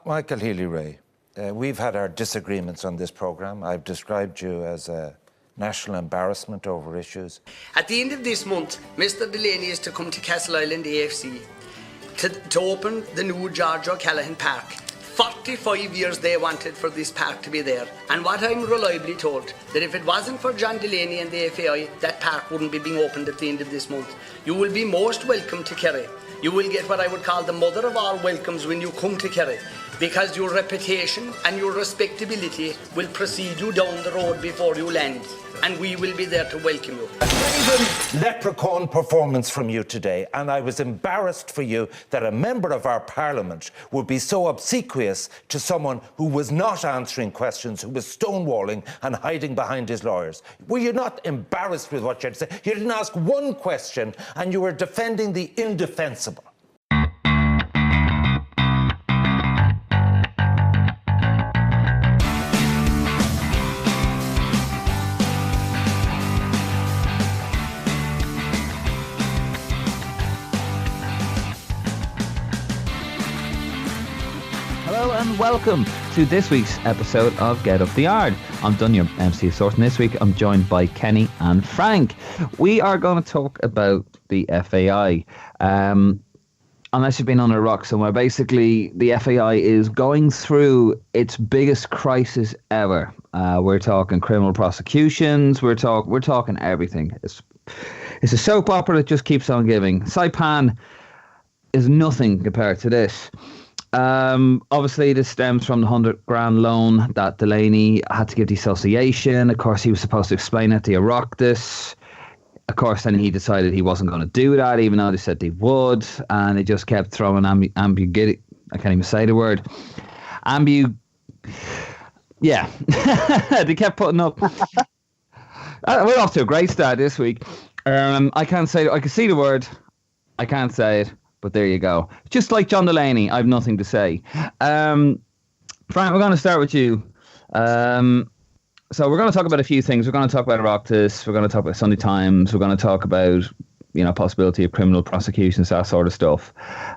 Michael Healy-Rae, we've had our disagreements on this programme. I've described you as a national embarrassment over issues. At the end of this month, Mr. Delaney is to come to Castle Island AFC to open the new George O'Callaghan Park. 45 years they wanted for this park to be there. And what I'm reliably told, that if it wasn't for John Delaney and the FAI, that park wouldn't be being opened at the end of this month. You will be most welcome to Kerry. You will get what I would call the mother of all welcomes when you come to Kerry, because your reputation and your respectability will precede you down the road before you land, and we will be there to welcome you. A craven leprechaun performance from you today, and I was embarrassed for you that a member of our parliament would be so obsequious to someone who was not answering questions, who was stonewalling and hiding behind his lawyers. Were you not embarrassed with what you had to say? You didn't ask one question, and you were defending the indefensible. And welcome to this week's episode of Get Up the Yard. I'm Done, your MC of sorts, and this week I'm joined by Kenny and Frank. We are going to talk about the FAI. Unless you've been on a rock somewhere, basically the FAI is going through its biggest crisis ever. We're talking criminal prosecutions. We're talking everything. It's a soap opera that just keeps on giving. Saipan is nothing compared to this. Obviously, this stems from the $100,000 loan that Delaney had to give the association. Of course, he was supposed to explain it to Oireachtas. Of course, then he decided he wasn't going to do that, even though they said they would. And they just kept throwing ambiguity. I can't even say the word. Yeah. They kept putting up. We're off to a great start this week. I can't say. I can see the word. I can't say it. But there you go. Just like John Delaney, I have nothing to say. Frank, we're going to start with you. So we're going to talk about a few things. We're going to talk about Oireachtas. We're going to talk about Sunday Times. We're going to talk about, possibility of criminal prosecutions, that sort of stuff,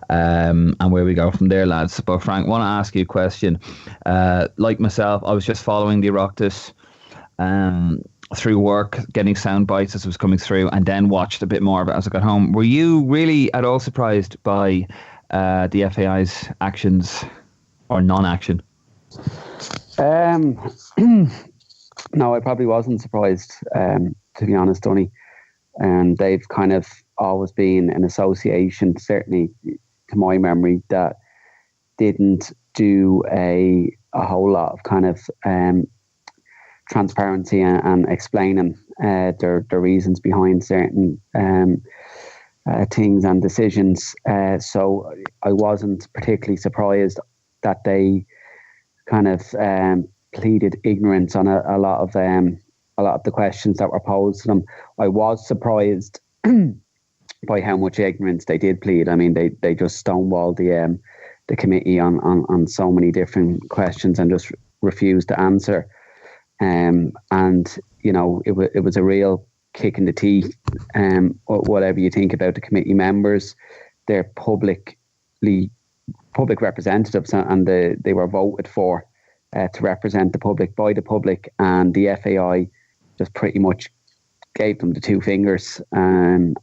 and where we go from there, lads. But Frank, I want to ask you a question. Like myself, I was just following the Oireachtas through work, getting sound bites as it was coming through, and then watched a bit more of it as I got home. Were you really at all surprised by the FAI's actions or non-action? No, I probably wasn't surprised, to be honest, Donny. And they've kind of always been an association, certainly to my memory, that didn't do a whole lot of kind of transparency and explaining their reasons behind certain things and decisions. So I wasn't particularly surprised that they kind of pleaded ignorance on a lot of the questions that were posed to them. I was surprised by how much ignorance they did plead. I mean, they just stonewalled the committee on so many different questions and just refused to answer. And it was a real kick in the teeth. Whatever you think about the committee members, they're public representatives, and they were voted for to represent the public by the public, and the FAI just pretty much gave them the two fingers. And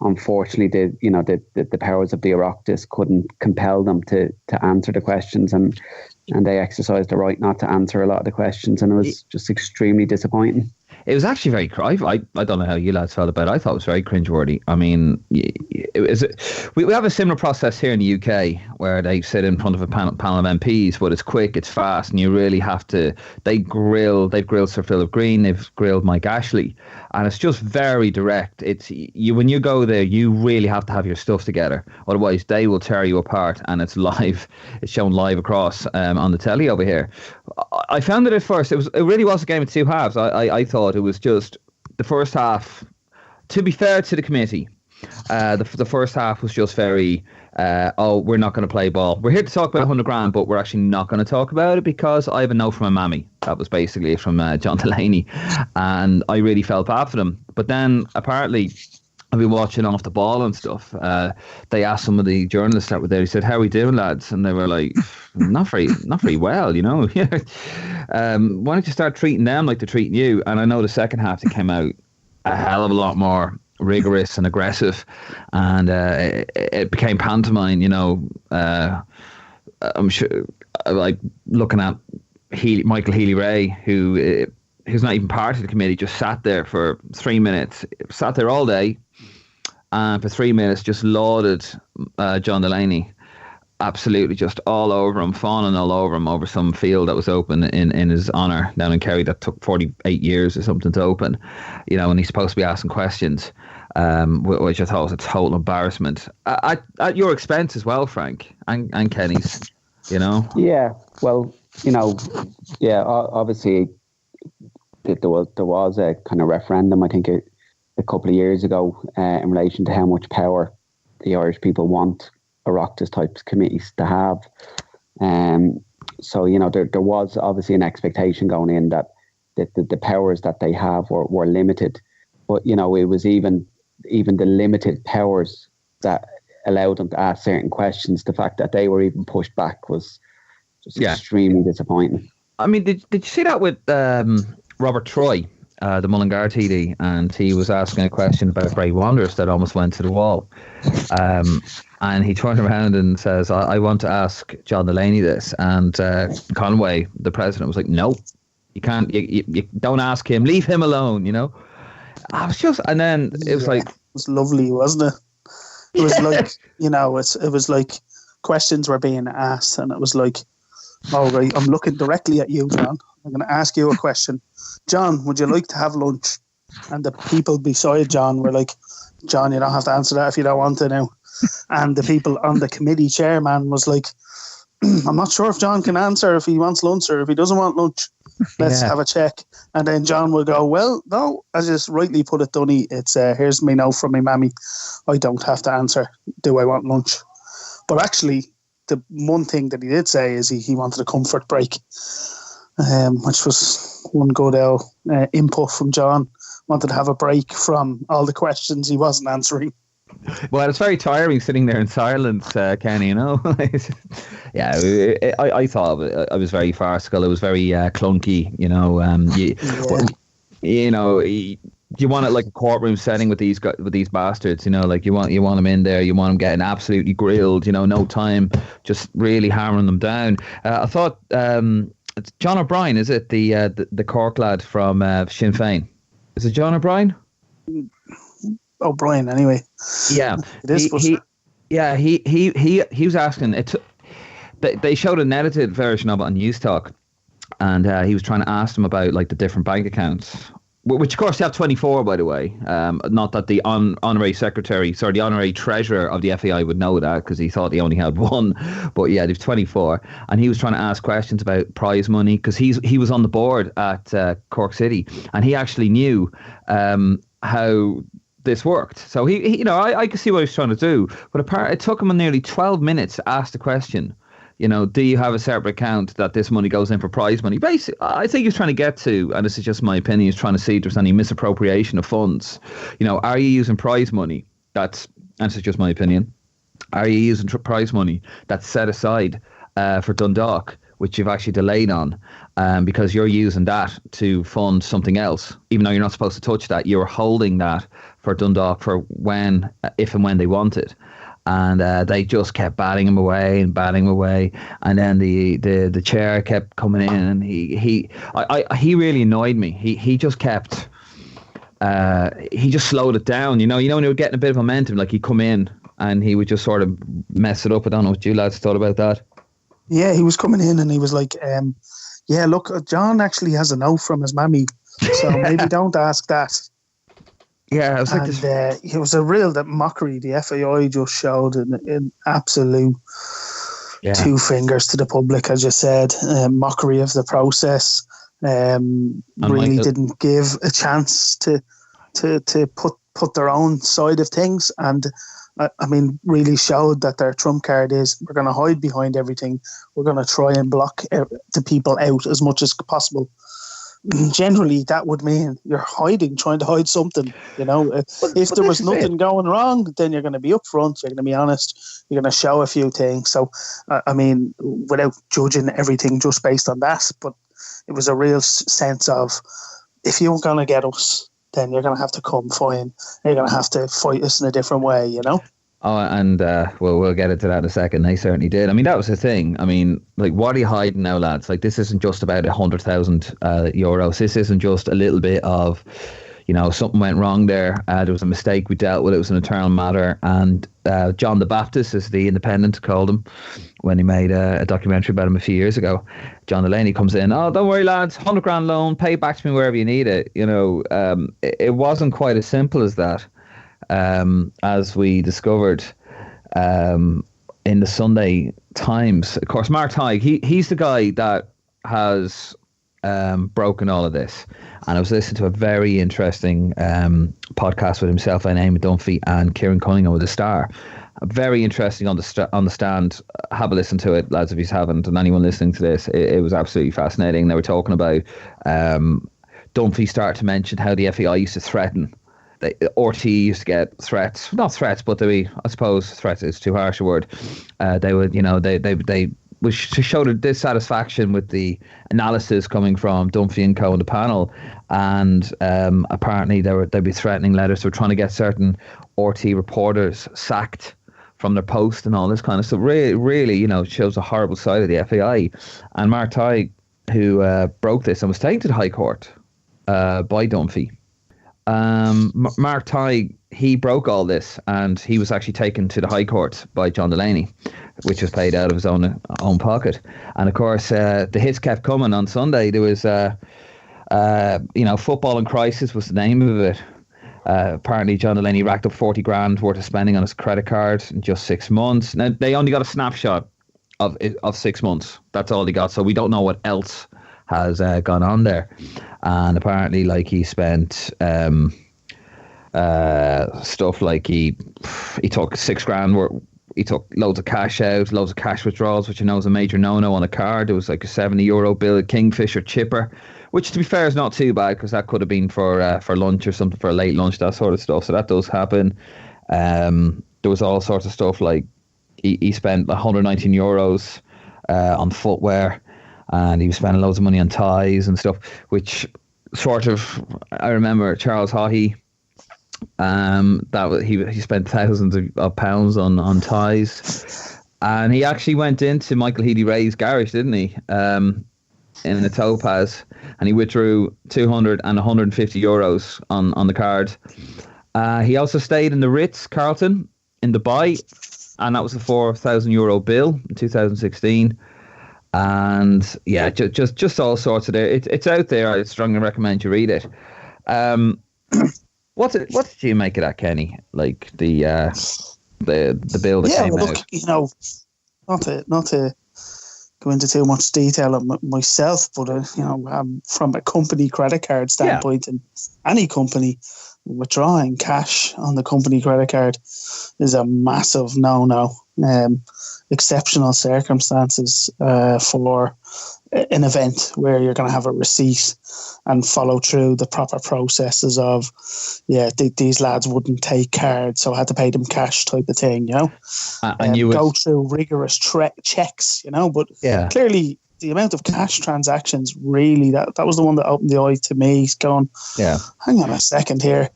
unfortunately, the powers of the Oireachtas couldn't compel them to answer the questions, and they exercised the right not to answer a lot of the questions, and it was just extremely disappointing. It was actually very. I don't know how you lads felt about it. I thought it was very cringeworthy. I mean, we have a similar process here in the UK where they sit in front of a panel of MPs, but it's quick, it's fast, and you really have to. They've grilled Sir Philip Green, they've grilled Mike Ashley, and it's just very direct. It's when you go there, you really have to have your stuff together. Otherwise, they will tear you apart, and it's live. It's shown live across on the telly over here. I found it at first. It really was a game of two halves. I thought it was just the first half. To be fair to the committee, the first half was just very. We're not going to play ball. We're here to talk about $100,000, but we're actually not going to talk about it because I have a note from a mammy. That was basically from John Delaney, and I really felt bad for them. But then apparently, I've been watching Off the Ball and stuff. They asked some of the journalists that were there. He said, "How are we doing, lads?" And they were like, "Not very well, you know." Why don't you start treating them like they're treating you? And I know the second half they came out a hell of a lot more rigorous and aggressive, and it became pantomime. You know, I'm sure, like looking at Michael Healy-Rae, who's not even part of the committee, just sat there for 3 minutes, sat there all day, and for 3 minutes just lauded John Delaney, absolutely just all over him, fawning all over him over some field that was open in his honour down in Kerry that took 48 years or something to open, you know, and he's supposed to be asking questions, which I thought was a total embarrassment at your expense as well, Frank, and Kenny's, you know. Yeah, well, you know, yeah, obviously there was a kind of referendum, I think, a couple of years ago in relation to how much power the Irish people want Oireachtas type committees to have. So, you know, there was obviously an expectation going in that the powers that they have were limited. But, you know, it was even the limited powers that allowed them to ask certain questions. The fact that they were even pushed back was just extremely disappointing. I mean, did you see that with Robert Troy, the Mullingar TD, and he was asking a question about Grey Wanderers that almost went to the wall. And he turned around and says, I want to ask John Delaney this. And Conway, the president, was like, no, you can't, you don't ask him, leave him alone, you know. I was just, and then it was like... It was lovely, wasn't it? It was like, you know, it was like questions were being asked, and it was like, all right, I'm looking directly at you, John. I'm going to ask you a question. John, would you like to have lunch? And the people beside John were like, John, you don't have to answer that if you don't want to now. And the people on the committee chairman was like, I'm not sure if John can answer if he wants lunch or if he doesn't want lunch. Let's have a check. And then John will go, well, no, as you rightly put it, Donny, it's here's me note from my mammy. I don't have to answer. Do I want lunch? But actually, the one thing that he did say is he wanted a comfort break, which was one good input from John. Wanted to have a break from all the questions he wasn't answering. Well, it's very tiring sitting there in silence, Kenny, you know. I thought it was very farcical. It was very clunky, you know. You know, you want it like a courtroom setting with these bastards, you know. Like you want them in there, you want them getting absolutely grilled, you know, no time, just really hammering them down. I thought it's John O'Brien, is it the Cork lad from Sinn Féin? Is it John O'Brien? O'Brien, anyway. Yeah, it is. He was asking it. They showed an edited version of it on News Talk, and he was trying to ask them about like the different bank accounts, which of course they have 24, by the way. Not that the honorary treasurer of the FAI would know that, because he thought he only had one. But yeah, they've 24, and he was trying to ask questions about prize money because he was on the board at Cork City, and he actually knew how this worked. So he you know, I could see what he was trying to do, but it took him nearly 12 minutes to ask the question. You know, do you have a separate account that this money goes in for prize money? Basically, I think he was trying to get to, and this is just my opinion, he's trying to see if there's any misappropriation of funds. You know, are you using prize money? This is just my opinion. Are you using prize money that's set aside for Dundalk, which you've actually delayed on, because you're using that to fund something else, even though you're not supposed to touch that? You're holding that for Dundalk for if and when they want it. And they just kept batting him away. And then the chair kept coming in, and he really annoyed me. He just kept, he just slowed it down. You know, when you were getting a bit of momentum, like he'd come in and he would just sort of mess it up. I don't know what you lads thought about that. Yeah, he was coming in and he was like, yeah, look, John actually has a note from his mammy, so maybe don't ask that. Yeah, it was like it was a real mockery. The FAI just showed an absolute two fingers to the public, as you said, mockery of the process. Really didn't give a chance to put their own side of things, and I mean, really showed that their trump card is we're going to hide behind everything. We're going to try and block the people out as much as possible. generally that would mean you're trying to hide something. If there was nothing going wrong, then you're going to be upfront, you're going to be honest, you're going to show a few things. So, I mean, without judging everything just based on that, but it was a real sense of, if you're going to get us, then you're going to have to come fine. You're going to have to fight us in a different way, Oh, and we'll get into that in a second. They certainly did. I mean, that was the thing. I mean, like, what are you hiding now, lads? Like, this isn't just about 100,000 euros. This isn't just a little bit of, something went wrong there. There was a mistake. We dealt with it. It was an eternal matter. And John the Baptist, as the Independent called him when he made a documentary about him a few years ago. John Delaney comes in. Oh, don't worry, lads. 100 grand loan. Pay it back to me wherever you need it. It wasn't quite as simple as that. As we discovered in the Sunday Times. Of course, Mark Tighe, he's the guy that has broken all of this. And I was listening to a very interesting podcast with himself and Eamon Dunphy and Kieran Cunningham with the Star. Very interesting on the stand. Have a listen to it, lads, if you haven't. And anyone listening to this, it was absolutely fascinating. They were talking about Dunphy started to mention how the FAI used to threaten. RT used to get threats, not threats, but I suppose threats is too harsh a word. They would, they was to show the dissatisfaction with the analysis coming from Dunphy and Co on the panel, and apparently they'd be threatening letters. They were trying to get certain RT reporters sacked from their post and all this kind of stuff. Really, shows a horrible side of the FAI. And Mark Tighe, who broke this and was taken to the High Court by Dunphy. Mark Tighe, he broke all this, and he was actually taken to the High Court by John Delaney, which was paid out of his own pocket. And of course, the hits kept coming on Sunday. There was, Football in Crisis was the name of it. Apparently, John Delaney racked up 40 grand worth of spending on his credit card in just 6 months. Now, they only got a snapshot of 6 months. That's all they got. So we don't know what else has gone on there. And apparently, like, he spent stuff like he took 6 grand. He took loads of cash out, loads of cash withdrawals, which I know is a major no-no on a card. There was like a €70 bill, a Kingfisher chipper, which, to be fair, is not too bad, because that could have been for lunch or something, for a late lunch, that sort of stuff. So that does happen. There was all sorts of stuff like he spent €119 on footwear. And he was spending loads of money on ties and stuff, which sort of, I remember Charles Haughey, he spent thousands of pounds on ties. And he actually went into Michael Healy-Rae's garage, didn't he? In a Topaz, and he withdrew 200 and €150 on the card. He also stayed in the Ritz-Carlton in Dubai, and that was a €4,000 bill in 2016. And yeah, just all sorts of there. It's out there. I strongly recommend you read it. What did you make of that, Kenny? Like the bill that came out. Not to go into too much detail on myself, but from a company credit card standpoint, and any company withdrawing cash on the company credit card is a massive no-no. Exceptional circumstances for an event where you're going to have a receipt and follow through the proper processes of, these lads wouldn't take cards, so I had to pay them cash type of thing, and you go through rigorous checks, but clearly the amount of cash transactions, really, that was the one that opened the eye to me, going, hang on a second here.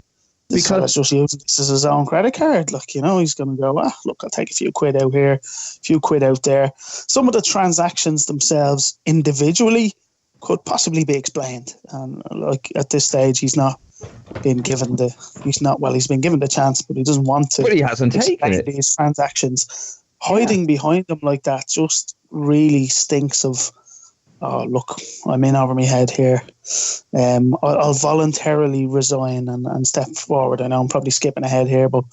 This fella's just using this as his own credit card. Look, he's going to go, look, I'll take a few quid out here, a few quid out there. Some of the transactions themselves individually could possibly be explained. And like at this stage, he's been given the chance, but he doesn't want to. But he hasn't taken it. These transactions. Hiding behind them like that just really stinks of, oh, look, I'm in over my head here. I'll voluntarily resign and step forward. I know I'm probably skipping ahead here, but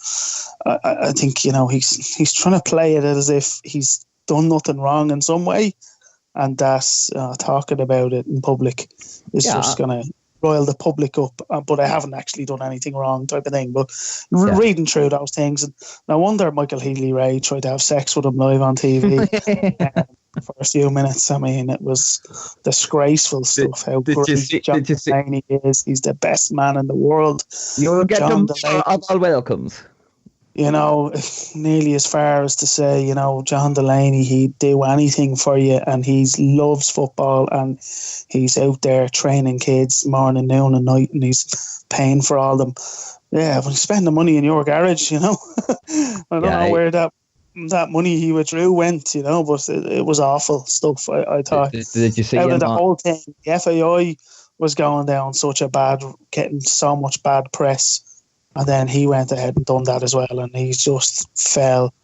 I think, he's trying to play it as if he's done nothing wrong in some way, and that's talking about it in public is just going to rile the public up, but I haven't actually done anything wrong type of thing. But reading through those things, and no wonder Michael Healy-Rae tried to have sex with him live on TV. for a few minutes. I mean, it was disgraceful stuff. How great John Delaney is. He's the best man in the world. You'll get John them all welcomes. You know, nearly as far as to say, you know, John Delaney, he'd do anything for you, and he loves football, and he's out there training kids morning, noon and night, and he's paying for all them. Yeah, but spend the money in your garage, you know. I don't know where that money he withdrew went, you know, but it was awful stuff. I thought did you see out of the whole thing, the FAI was going down getting so much bad press. And then he went ahead and done that as well, and he just fell.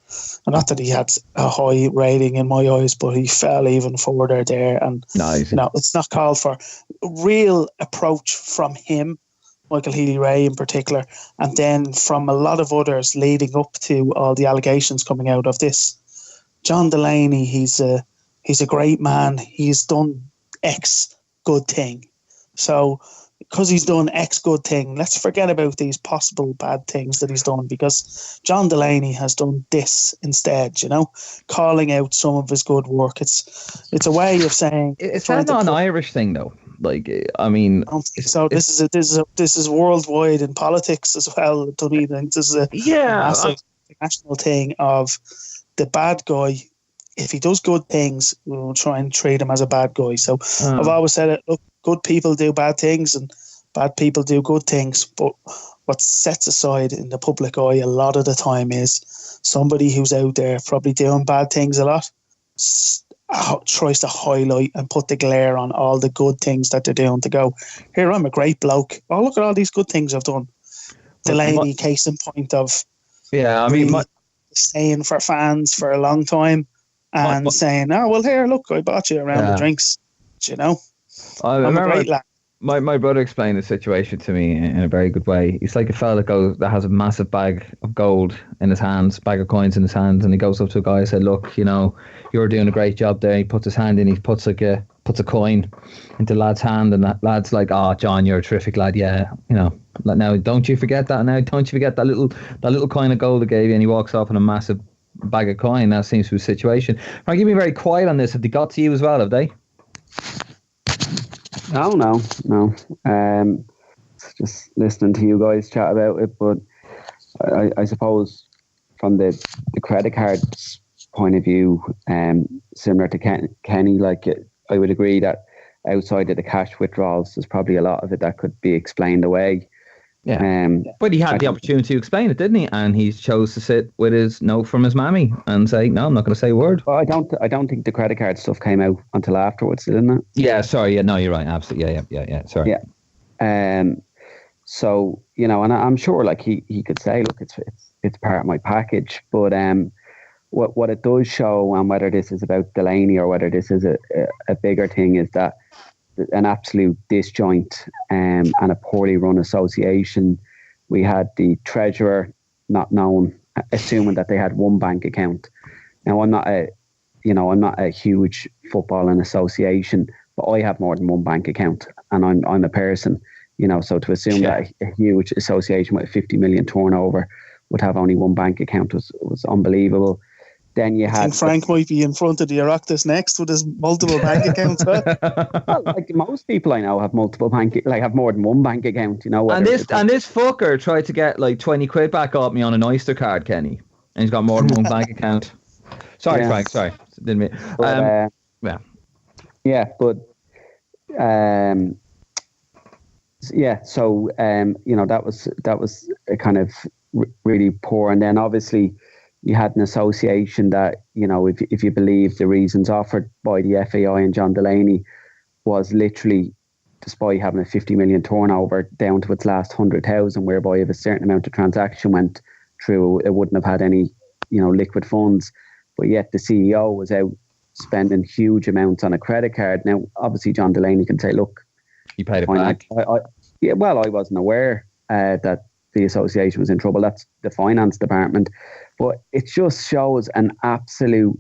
And not that he had a high rating in my eyes, but he fell even further there. And it's not called for. Real approach from him, Michael Healy-Rae in particular, and then from a lot of others leading up to all the allegations coming out of this. John Delaney, he's a great man. He's done X good thing. So because he's done X good thing, let's forget about these possible bad things that he's done, because John Delaney has done this instead, you know, calling out some of his good work. It's a way of saying... It's not an Irish thing, though. Like, I mean... So this is worldwide in politics as well, to me. This is a massive national thing of the bad guy. If he does good things, we'll try and treat him as a bad guy. So I've always said it, look, good people do bad things and bad people do good things, but what sets aside in the public eye a lot of the time is somebody who's out there probably doing bad things a lot tries to highlight and put the glare on all the good things that they're doing, to go, here, I'm a great bloke. Oh, look at all these good things I've done. Delaney, case in point of staying for fans for a long time and saying, oh, well, here, look, I bought you a round of drinks, you know. I remember my brother explained the situation to me in a very good way. He's like a fella that has a massive bag of gold in his hands, bag of coins in his hands, and he goes up to a guy and said, look, you know, you're doing a great job there. He puts his hand in, he puts a coin into the lad's hand, and that lad's like, oh, John, you're a terrific lad. Yeah, you know, now don't you forget that. Now don't you forget that little coin of gold I gave you. And he walks off in a massive bag of coin. That seems to be the situation. Frank, you've been very quiet on this. Have they got to you as well, have they? No. Just listening to you guys chat about it, but I suppose from the credit cards point of view, similar to Kenny, like I would agree that outside of the cash withdrawals, there's probably a lot of it that could be explained away. Yeah, but he had the opportunity to explain it, didn't he? And he chose to sit with his note from his mammy and say, "No, I'm not going to say a word." Well, I don't think the credit card stuff came out until afterwards, didn't it? Yeah, sorry. Yeah, no, you're right. Absolutely. Yeah. Sorry. Yeah. So you know, and I'm sure, like he could say, "Look, it's part of my package," but what it does show, and whether this is about Delaney or whether this is a bigger thing, is that an absolute disjoint and a poorly run association. We had the treasurer not known, assuming that they had one bank account. Now I'm not a huge football and association, but I have more than one bank account, and I'm a person, you know. So to assume that a huge association with a 50 million turnover would have only one bank account was unbelievable. Then you had. I think Frank might be in front of the Oireachtas next with his multiple bank accounts. Well, like most people I know have have more than one bank account. You know. And this fucker tried to get like 20 quid back off me on an Oyster card, Kenny, and he's got more than one bank account. Sorry, Frank. Sorry, didn't mean. So you know, that was a kind of really poor, and then obviously you had an association that, you know, if you believe the reasons offered by the FAI and John Delaney, was literally, despite having a 50 million turnover, down to its last 100,000, whereby if a certain amount of transaction went through, it wouldn't have had any, you know, liquid funds. But yet the CEO was out spending huge amounts on a credit card. Now, obviously, John Delaney can say, look, you paid it back. I wasn't aware that the association was in trouble. That's the finance department. But it just shows an absolute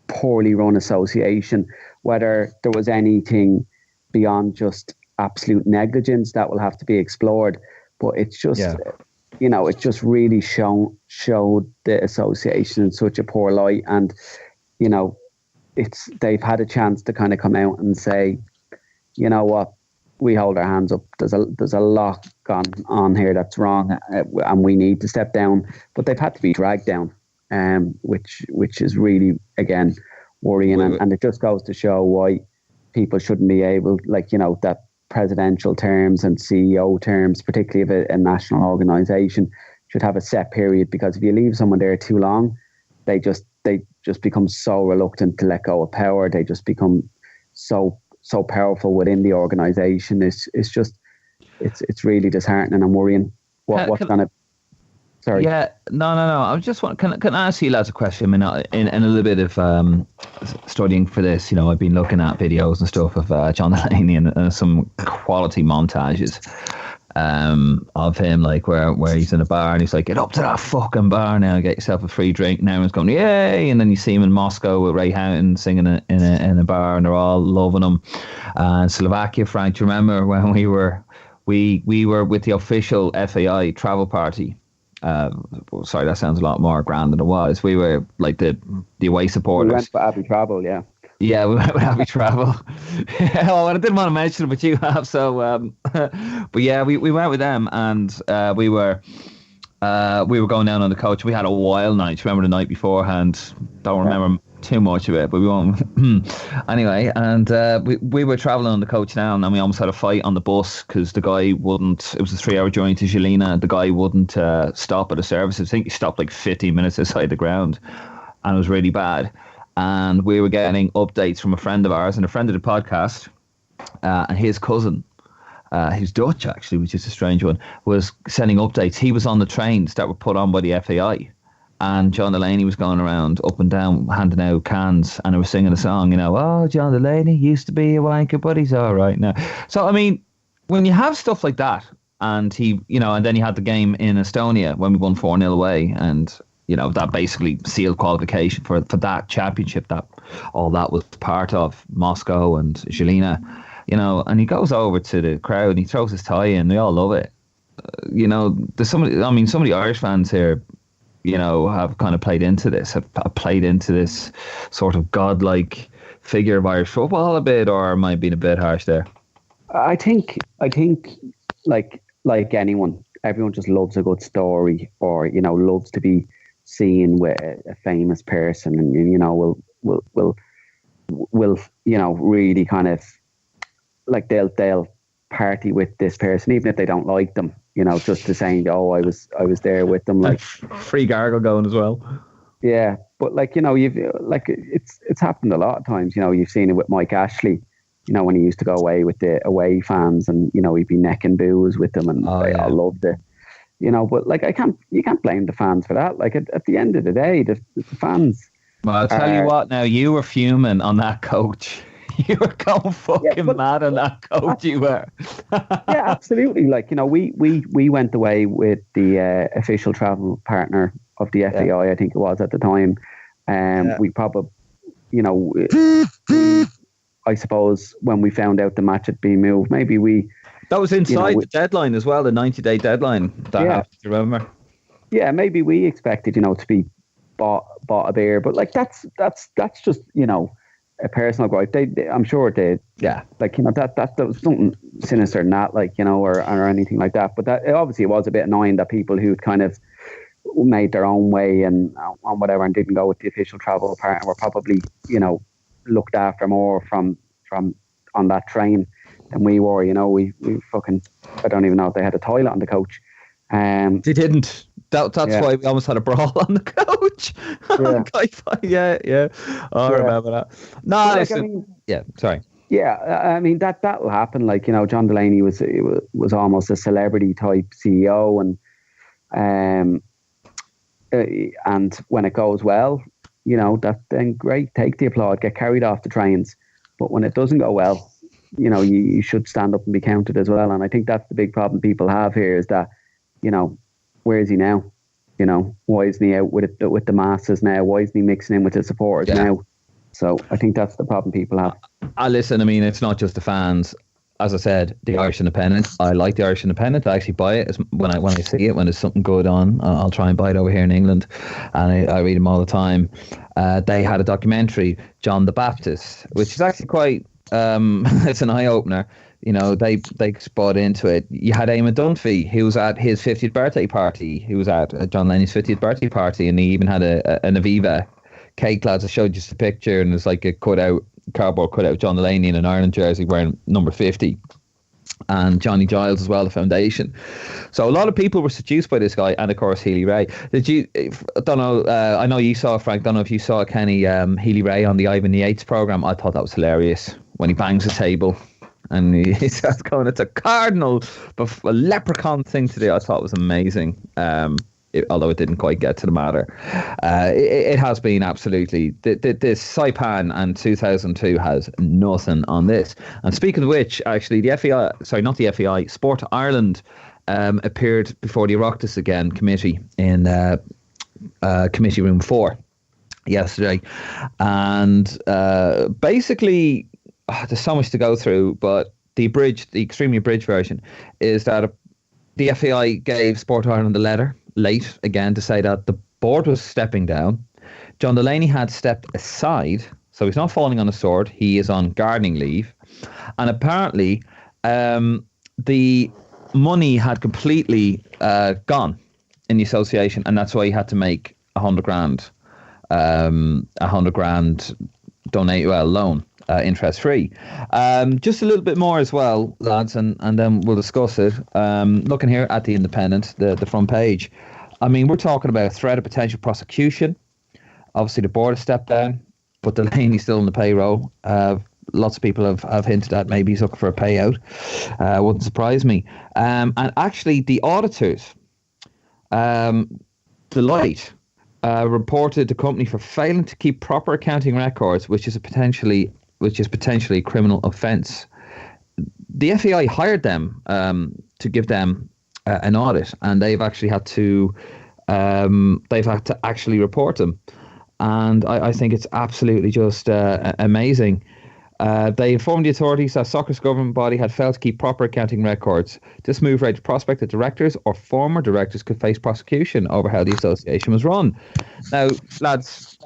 poorly run association. Whether there was anything beyond just absolute negligence, that will have to be explored. But it's just, you know, it just really showed the association in such a poor light. And, you know, they've had a chance to kind of come out and say, you know what, we hold our hands up. There's a lot gone on here that's wrong, and we need to step down. But they've had to be dragged down, which is really, again, worrying. And it just goes to show why people shouldn't be able, like, you know, that presidential terms and CEO terms, particularly of a national organisation, should have a set period, because if you leave someone there too long, they just become so reluctant to let go of power. They just become so powerful within the organisation. It's really disheartening and worrying. What's going to... Sorry. Yeah, no. I just want can I ask you lads a question? I mean, in a little bit of studying for this, you know, I've been looking at videos and stuff of John Delaney and some quality montages of him, like where he's in a bar and he's like, get up to that fucking bar now, get yourself a free drink. And everyone's going, yay! And then you see him in Moscow with Ray Houghton singing in a bar, and they're all loving him. And Slovakia, Frank, do you remember when we were with the official FAI travel party? Sorry, that sounds a lot more grand than it was. We were like the away supporters. We went for Abbey Travel, yeah. Yeah, we went with Abbey Travel. Well, I didn't want to mention it, but you have. So, but yeah, we went with them, and we were going down on the coach. We had a wild night. Remember the night beforehand? Don't remember too much of it, but we won't. Anyway, and we were traveling on the coach down, and we almost had a fight on the bus because the guy wouldn't. It was a 3-hour journey to Žilina. The guy wouldn't stop at the services. I think he stopped like 15 minutes outside the ground, and it was really bad. And we were getting updates from a friend of ours and a friend of the podcast, and his cousin, who's Dutch actually, which is a strange one, was sending updates. He was on the trains that were put on by the FAI. And John Delaney was going around up and down handing out cans, and they were singing a song, you know, oh, John Delaney used to be a wanker, but he's all right now. So, I mean, when you have stuff like that, and he, you know, and then you had the game in Estonia when we won 4-0 away, and, you know, that basically sealed qualification for that championship that all that was part of, Moscow and Žilina, you know, and he goes over to the crowd and he throws his tie in, they all love it. You know, there's some of the Irish fans here, you know, have kind of played into this sort of godlike figure of Irish football a bit, or am I being a bit harsh there? I think like anyone, everyone just loves a good story, or, you know, loves to be seen with a famous person, and, you know, will you know, really kind of like they'll party with this person even if they don't like them, you know, just to saying, oh, I was there with them, like free gargle going as well. Yeah, but like, you know, you've like it's happened a lot of times. You know, you've seen it with Mike Ashley, you know, when he used to go away with the away fans, and, you know, he'd be necking booze with them, and they all loved it, you know. But like, you can't blame the fans for that. Like at the end of the day, the fans. Well, I'll tell you what. Now, you were fuming on that coach. You were going fucking mad on that coach. You were. Yeah, absolutely. Like, you know, we went away with the official travel partner of the FAI, I think it was at the time. We probably, you know, I suppose when we found out the match had been moved, maybe that was inside the deadline as well, the 90-day deadline. That happened, do you remember? Yeah, maybe we expected, you know, to be bought a beer, but like that's just, you know, a personal gripe. I'm sure like, you know, that was something sinister than that, like, you know, or anything like that. But that obviously it was a bit annoying that people who'd kind of made their own way and on whatever and didn't go with the official travel partner were probably, you know, looked after more from on that train than we were. You know, we fucking, I don't even know if they had a toilet on the coach. They didn't. That's why we almost had a brawl on the coach. Yeah. Oh, I remember that. No, like, sorry. Yeah, I mean that'll happen. Like, you know, John Delaney was almost a celebrity type CEO, and when it goes well, you know, then great, take the applaud, get carried off the trains. But when it doesn't go well, you know, you should stand up and be counted as well. And I think that's the big problem people have here, is that, you know, where is he now? You know, why isn't he out with the masses now? Why isn't he mixing in with the supporters now? So I think that's the problem people have. Listen, I mean, it's not just the fans. as I said, the Irish Independent. I like the Irish Independent. I actually buy it when I see it, when there's something good on. I'll try and buy it over here in England, and I read them all the time. They had a documentary, John the Baptist, which is actually quite. It's an eye opener. You know, they bought into it. You had Eamon Dunphy, who was at his 50th birthday party. He was at John Delaney's 50th birthday party, and he even had an Aviva cake. Lads, I showed just a picture, and it's like a cardboard cutout of John Delaney in an Ireland jersey wearing number 50. And Johnny Giles as well, the foundation. So a lot of people were seduced by this guy, and of course Healy Ray. Did you? I don't know. I know you saw, Frank. Don't know if you saw Kenny, Healy Ray on the Ivan the Yates program. I thought that was hilarious when he bangs the table and he starts going, "It's a cardinal, but a leprechaun thing to do." I thought it was amazing. Although it didn't quite get to the matter. It has been absolutely... This Saipan and 2002 has nothing on this. And speaking of which, actually, the FAI... Sorry, not the FAI. Sport Ireland appeared before the Oireachtas Again committee in Committee Room 4 yesterday. And basically, there's so much to go through, but the extremely abridged version is that the FAI gave Sport Ireland a letter late again to say that the board was stepping down. John Delaney had stepped aside, so he's not falling on a sword. He is on gardening leave, and apparently the money had completely gone in the association, and that's why he had to make $100,000 loan. Interest free. Just a little bit more as well, lads, and then we'll discuss it. Looking here at the Independent, the front page. I mean, we're talking about a threat of potential prosecution. Obviously, the board has stepped down, but Delaney's still in the payroll. Lots of people have hinted at maybe he's looking for a payout. Wouldn't surprise me. And actually, the auditors, Deloitte, reported the company for failing to keep proper accounting records, which is potentially a criminal offence. The FAI hired them to give them an audit, and they've actually had to actually report them. And I think it's absolutely just amazing. They informed the authorities that Soccer's government body had failed to keep proper accounting records. This move raised the prospect that directors or former directors could face prosecution over how the association was run. Now, lads,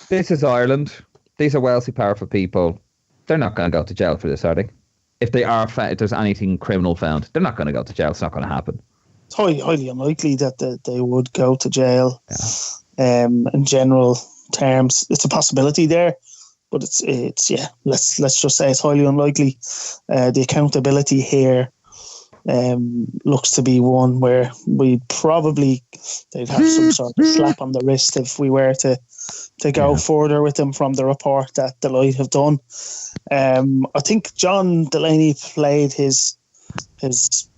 this is Ireland. These are wealthy, powerful people. They're not going to go to jail for this, are they? If they are, if there's anything criminal found, they're not going to go to jail. It's not going to happen. It's highly unlikely that they would go to jail. Yeah. In general terms, it's a possibility there, but it's let's just say it's highly unlikely. The accountability here looks to be one where they'd have some sort of slap on the wrist if we were to go further with them from the report that Deloitte have done. I think John Delaney played his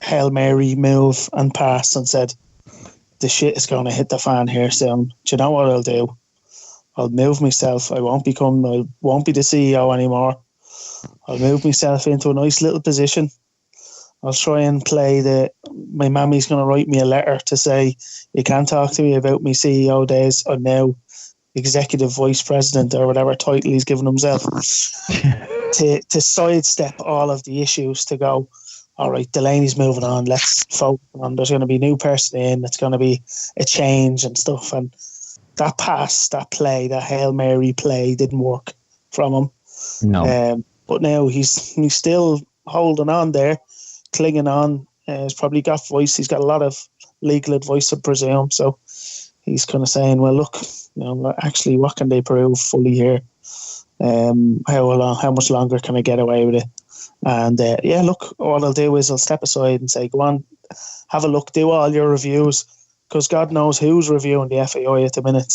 Hail Mary move and pass and said, the shit is going to hit the fan here soon. Do you know what I'll do? I'll move myself. I won't be the CEO anymore. I'll move myself into a nice little position. I'll try and play my mammy's going to write me a letter to say, you can't talk to me about my CEO days. I'm now executive vice president or whatever title he's given himself to sidestep all of the issues, to go, all right, Delaney's moving on, let's focus on, there's going to be a new person in, it's going to be a change and stuff. And that pass, that play, that Hail Mary play didn't work from him. No. But now he's still holding on there, clinging on. He's probably got voice. He's got a lot of legal advice, I presume. So he's kind of saying, well, look, actually, what can they prove fully here? How much longer can I get away with it? And look, what I'll do is I'll step aside and say, go on, have a look, do all your reviews, because God knows who's reviewing the FAI at the minute.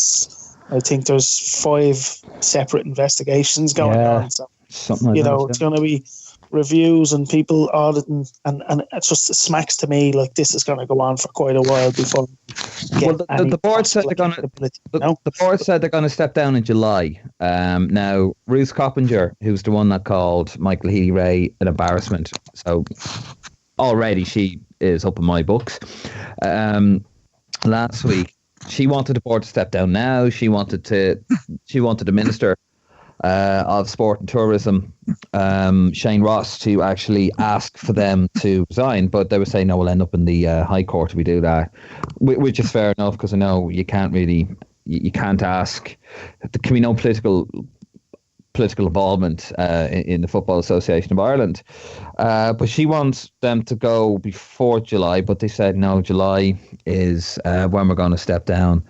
I think there's 5 separate investigations going on. So, something like that, it's going to be reviews and people auditing, and it smacks to me like this is going to go on for quite a while before. The board said they're going to. The board said they're going to step down in July. Now Ruth Coppinger, who's the one that called Michael Healy Ray an embarrassment, so already she is up in my books. Last week, she wanted the board to step down. Now she wanted the minister of Sport and Tourism, Shane Ross, to actually ask for them to resign, but they were saying no, we'll end up in the High Court if we do that, which is fair enough, because I know you can't really, you can't ask. There can be no political involvement in the Football Association of Ireland, but she wants them to go before July, but they said no, July is when we're going to step down.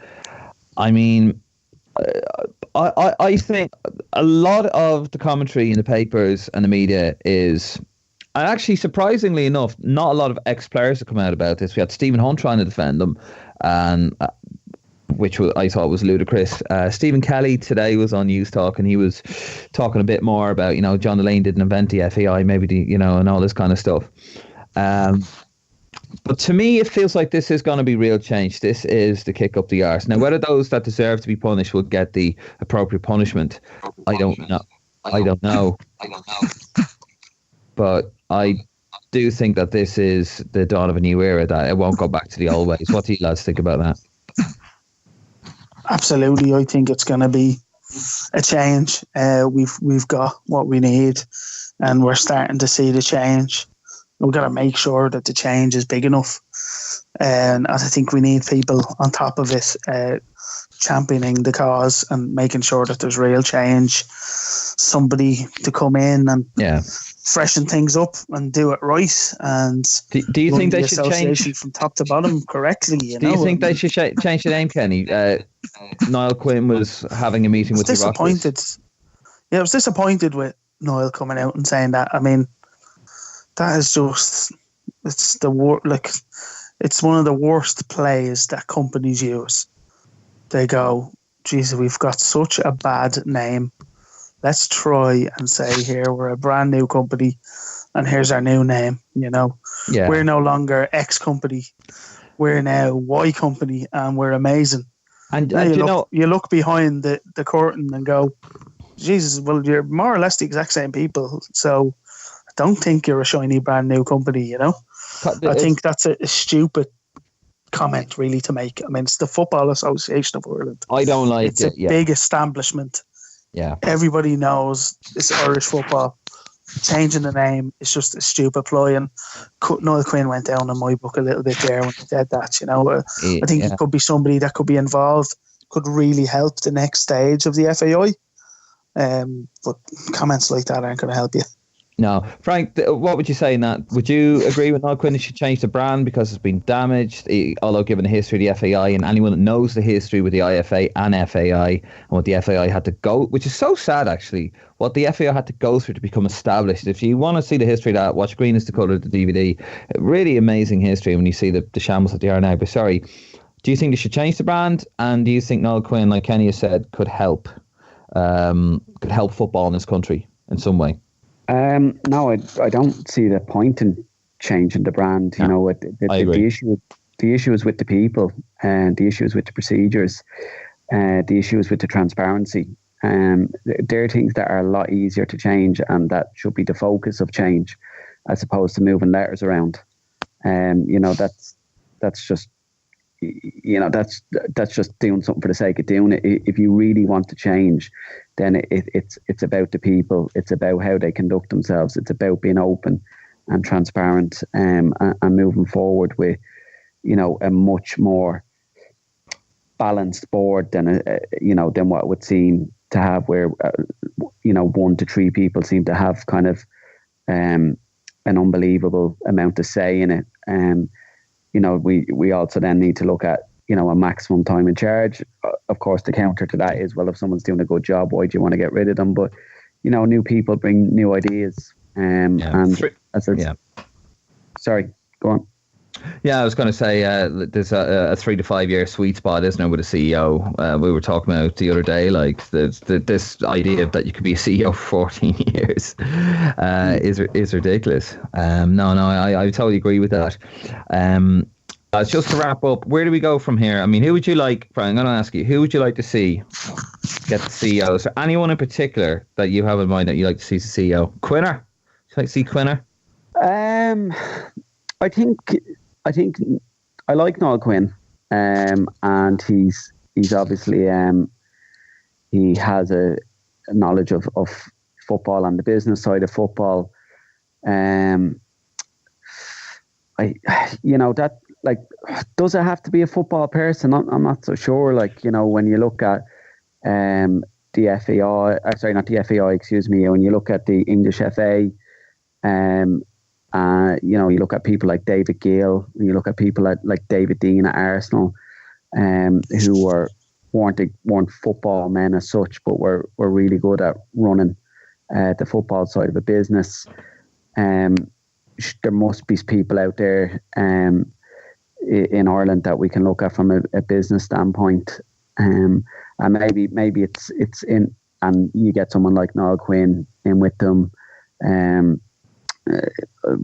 I mean, I think a lot of the commentary in the papers and the media is, and actually surprisingly enough, not a lot of ex-players have come out about this. We had Stephen Hunt trying to defend them, and which I thought was ludicrous. Stephen Kelly today was on News Talk, and he was talking a bit more about, John Delaney didn't invent the FAI, maybe and all this kind of stuff. But to me, it feels like this is going to be real change. This is the kick up the arse. Now, whether those that deserve to be punished will get the appropriate punishment, I don't know. But I do think that this is the dawn of a new era, that it won't go back to the old ways. What do you lads think about that? Absolutely, I think it's going to be a change. We've got what we need, and we're starting to see the change. We've got to make sure that the change is big enough, and I think we need people on top of it, championing the cause and making sure that there's real change. Somebody to come in and freshen things up and do it right. And do you think they should change from top to bottom correctly? Do you think they should change the name, Kenny? Niall Quinn was having a meeting with the Rockets. Yeah, I was disappointed with Niall coming out and saying that. I mean, that is just, it's it's one of the worst plays that companies use. They go, geez, we've got such a bad name. Let's try and say, here, we're a brand new company and here's our new name, Yeah. We're no longer X company. We're now Y company and we're amazing. And you look behind the curtain and go, Jesus, well, you're more or less the exact same people. So I don't think you're a shiny brand new company, I think that's a stupid comment really to make. I mean, it's the Football Association of Ireland. I don't like it. It's a big establishment. Yeah. Everybody knows it's Irish football. Changing the name is just a stupid ploy, and Niall Quinn went down in my book a little bit there when he said that. I think it could be somebody that could be involved, could really help the next stage of the FAI. But comments like that aren't going to help you. No. Frank, what would you say in that? Would you agree with Niall Quinn he should change the brand because it's been damaged? Although given the history of the FAI, and anyone that knows the history with the IFA and FAI and what the FAI had to go, which is so sad actually, what the FAI had to go through to become established. If you want to see the history of that, watch Green is the Colour of the DVD. Really amazing history when you see the shambles that they are now. But sorry, do you think they should change the brand? And do you think Niall Quinn, like Kenny has said, could help football in this country in some way? No, I don't see the point in changing the brand. The issue is with the people, and the issue is with the procedures, the issue is with the transparency. There are things that are a lot easier to change, and that should be the focus of change, as opposed to moving letters around. That's just that's just doing something for the sake of doing it. If you really want to change, then it's about the people. It's about how they conduct themselves. It's about being open and transparent, and moving forward with, a much more balanced board than what it would seem to have, where 1 to 3 people seem to have kind of an unbelievable amount of say in it. We also then need to look at, a maximum time in charge. Of course, the counter to that is, well, if someone's doing a good job, why do you want to get rid of them? But, new people bring new ideas. Sorry, go on. Yeah, I was going to say there's a 3 to 5 year sweet spot, isn't there, with a CEO? We were talking about the other day, like this idea that you could be a CEO for 14 years is ridiculous. I totally agree with that. Just to wrap up, where do we go from here? I mean, who would you like, Frank? I'm going to ask you, who would you like to see get the CEO? Is there anyone in particular that you have in mind that you like to see as the CEO? Quinner? Would you like to see Quinner? I think I like Niall Quinn, and he's obviously he has a knowledge of football and the business side of football. That, like, does it have to be a football person? I'm not so sure. Like, when you look at the FAI, sorry, not the FAI, excuse me, when you look at the English FA, you look at people like David Gill, and you look at people like David Dean at Arsenal, who weren't football men as such, but were really good at running the football side of the business. There must be people out there in Ireland that we can look at from a business standpoint, and maybe it's in, and you get someone like Niall Quinn in with them.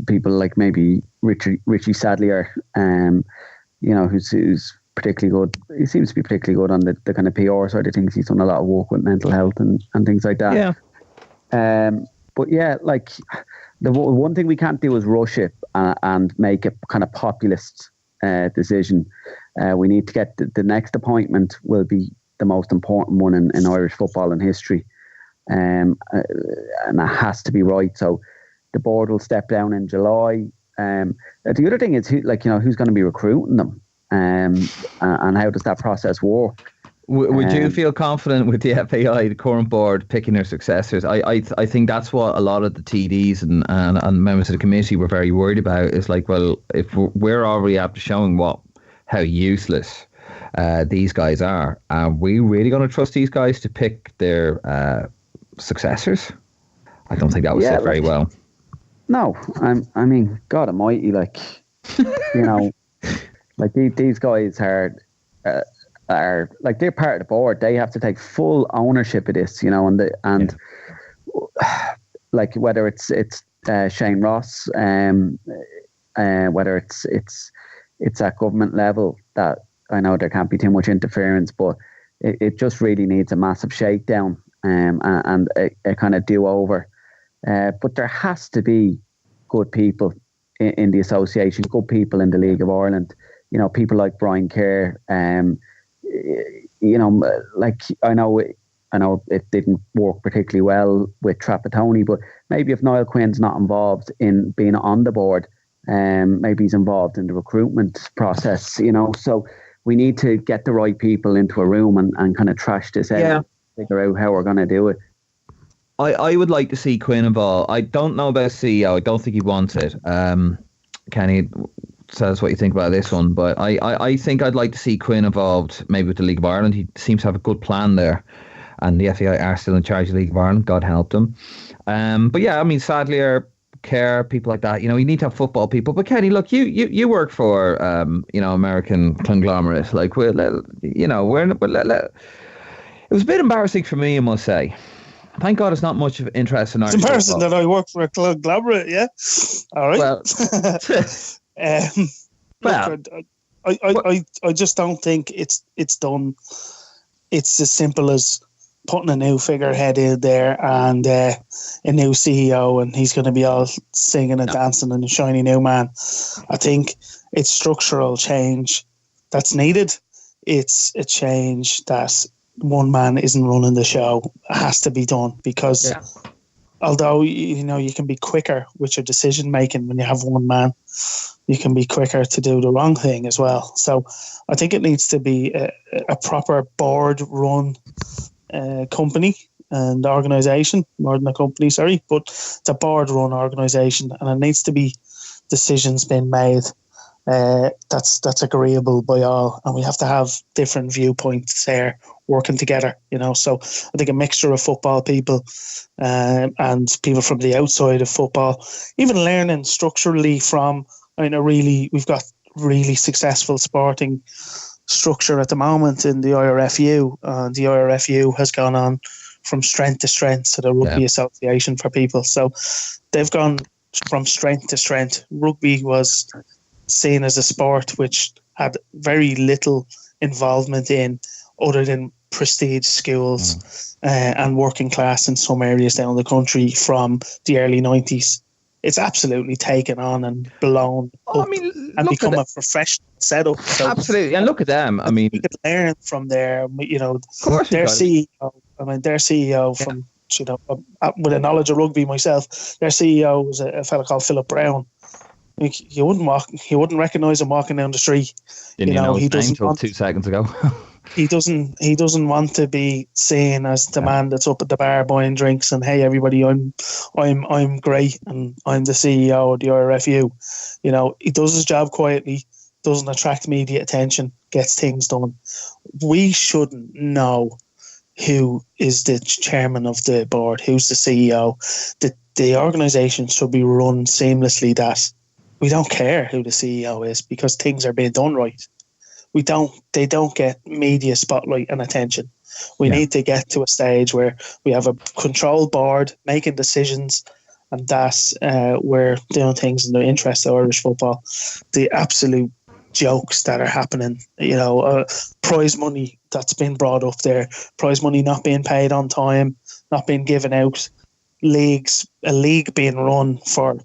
People like maybe Richie Sadlier, who's particularly good. He seems to be particularly good on the kind of PR side of things. He's done a lot of work with mental health and things like that. Yeah. But yeah, like, the one thing we can't do is rush it and make a kind of populist decision. We need to get the next appointment will be the most important one in Irish football in history, and it has to be right. So the board will step down in July. The other thing is, who's going to be recruiting them, and how does that process work? Would you feel confident with the FAI, the current board, picking their successors? I think that's what a lot of the TDs and members of the committee were very worried about. Is like, well, if we're already after showing how useless these guys are, are we really going to trust these guys to pick their successors? I don't think that would sit very well. No, I mean, God Almighty, like, like these guys are like, they're part of the board. They have to take full ownership of this, like, whether it's Shane Ross, whether it's at government level, that I know there can't be too much interference, but it just really needs a massive shakedown and a kind of do-over. But there has to be good people in the association, good people in the League of Ireland. People like Brian Kerr. Like, I know it didn't work particularly well with Trapattoni, but maybe if Niall Quinn's not involved in being on the board, maybe he's involved in the recruitment process. So we need to get the right people into a room and kind of trash this out. Yeah. Figure out how we're going to do it. I would like to see Quinn involved. I don't know about CEO. I don't think he wants it. Kenny, tell us what you think about this one. But I think I'd like to see Quinn involved, maybe with the League of Ireland. He seems to have a good plan there. And the FAI are still in charge of the League of Ireland. God help them. But yeah, I mean, Sadlier, Kerr, people like that. You need to have football people. But Kenny, look, you work for American conglomerate. Like, it was a bit embarrassing for me, I must say. Thank God it's not much of interest in Irish football. It's embarrassing that I work for a conglomerate, yeah? All right. Well, I just don't think it's done. It's as simple as putting a new figurehead in there and a new CEO, and he's going to be all singing and dancing and a shiny new man. I think it's structural change that's needed. It's a change that one man isn't running the show. It has to be done, because although you can be quicker with your decision making when you have one man, you can be quicker to do the wrong thing as well. So I think it needs to be a proper board run company and organisation, more than a company, sorry, but it's a board run organisation, and it needs to be decisions being made that's agreeable by all, and we have to have different viewpoints there working together, so I think a mixture of football people and people from the outside of football, even learning structurally from, we've got really successful sporting structure at the moment in the IRFU, and the IRFU has gone on from strength to strength to the Rugby Association for people, so they've gone from strength to strength. Rugby was seen as a sport which had very little involvement in other than prestige schools and working class in some areas down the country from the early 90s. It's absolutely taken on and blown up and become a professional setup. So absolutely, and look at them. I mean, we could learn from their, of course their CEO. Their CEO from with a knowledge of rugby myself, their CEO was a fella called Philip Brown. Like, you wouldn't recognise him walking down the street. Didn't you know he doesn't want 2 seconds ago. He doesn't want to be seen as the man that's up at the bar buying drinks and, hey everybody, I'm great and I'm the CEO of the RFU. He does his job quietly, doesn't attract media attention, gets things done. We shouldn't know who is the chairman of the board, who's the CEO. The organisation should be run seamlessly that we don't care who the CEO is because things are being done right. They don't get media spotlight and attention. We need to get to a stage where we have a control board making decisions, and that we're doing things in the interest of Irish football. The absolute jokes that are happening, prize money that's been brought up there, prize money not being paid on time, not being given out, a league being run for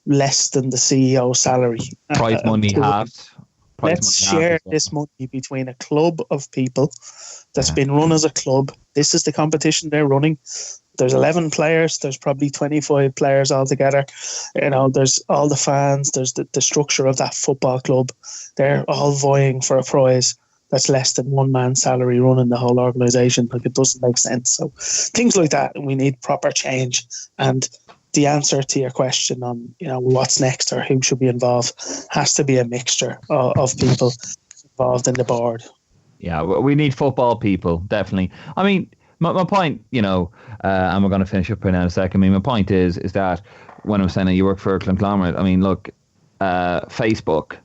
less than the CEO salary. Prize money halved. Let's share this money between a club of people that's been run as a club. This is the competition they're running. There's 11 players. There's probably 25 players altogether. There's all the fans. There's the structure of that football club. They're all vying for a prize that's less than one man's salary running the whole organisation. Like, it doesn't make sense. So things like that, we need proper change. And the answer to your question on what's next or who should be involved has to be a mixture of people involved in the board. Yeah, we need football people, definitely. I mean, my point, and we're going to finish up here now in a second. I mean, my point is that when I'm saying that you work for a conglomerate, I mean, look, Facebook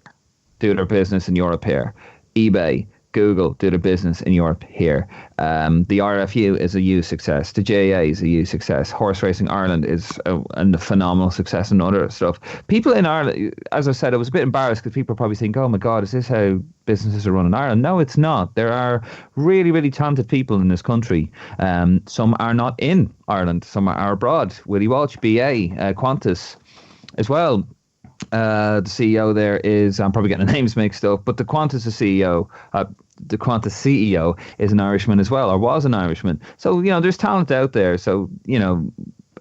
do their business in Europe here. eBay, Google do their business in Europe here. The RFU is a huge success. The GAA is a huge success. Horse Racing Ireland is a phenomenal success and other stuff. People in Ireland, as I said, I was a bit embarrassed because people probably think, oh my God, is this how businesses are run in Ireland? No, it's not. There are really, really talented people in this country. Some are not in Ireland. Some are abroad. Willie Walsh, BA, Qantas as well. The CEO there is, I'm probably getting the names mixed up, but the Qantas CEO is an Irishman as well, or was an Irishman. So, there's talent out there. So,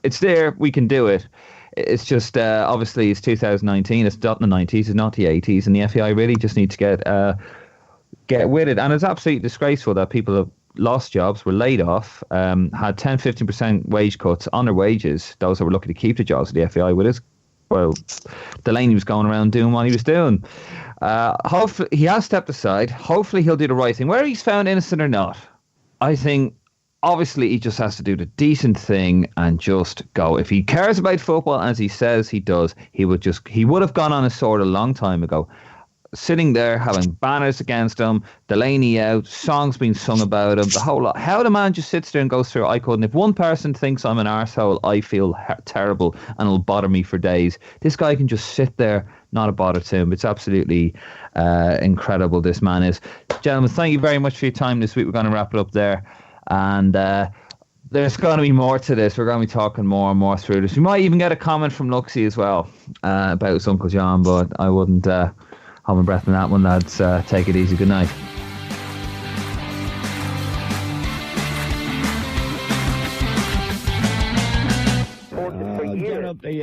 it's there. We can do it. It's just, obviously, it's 2019. It's not the 90s. It's not the 80s. And the FAI really just need to get with it. And it's absolutely disgraceful that people have lost jobs, were laid off, had 10-15% wage cuts on their wages, those that were lucky to keep the jobs at the FAI with us. Well, Delaney was going around doing what he was doing. Hopefully, he has stepped aside. Hopefully, he'll do the right thing. Whether he's found innocent or not, I think, obviously, he just has to do the decent thing and just go. If he cares about football, as he says he does, he would have gone on his sword a long time ago. Sitting there, having banners against him, Delaney out, songs being sung about him, the whole lot. How the man just sits there and goes through, I couldn't. If one person thinks I'm an arsehole, I feel terrible and it'll bother me for days. This guy can just sit there, not a bother to him. It's absolutely incredible, this man is. Gentlemen, thank you very much for your time this week. We're going to wrap it up there. And there's going to be more to this. We're going to be talking more and more through this. We might even get a comment from Luxie as well about his Uncle John, but I wouldn't hold my breath on that one, lads. Take it easy. Good night. Get up the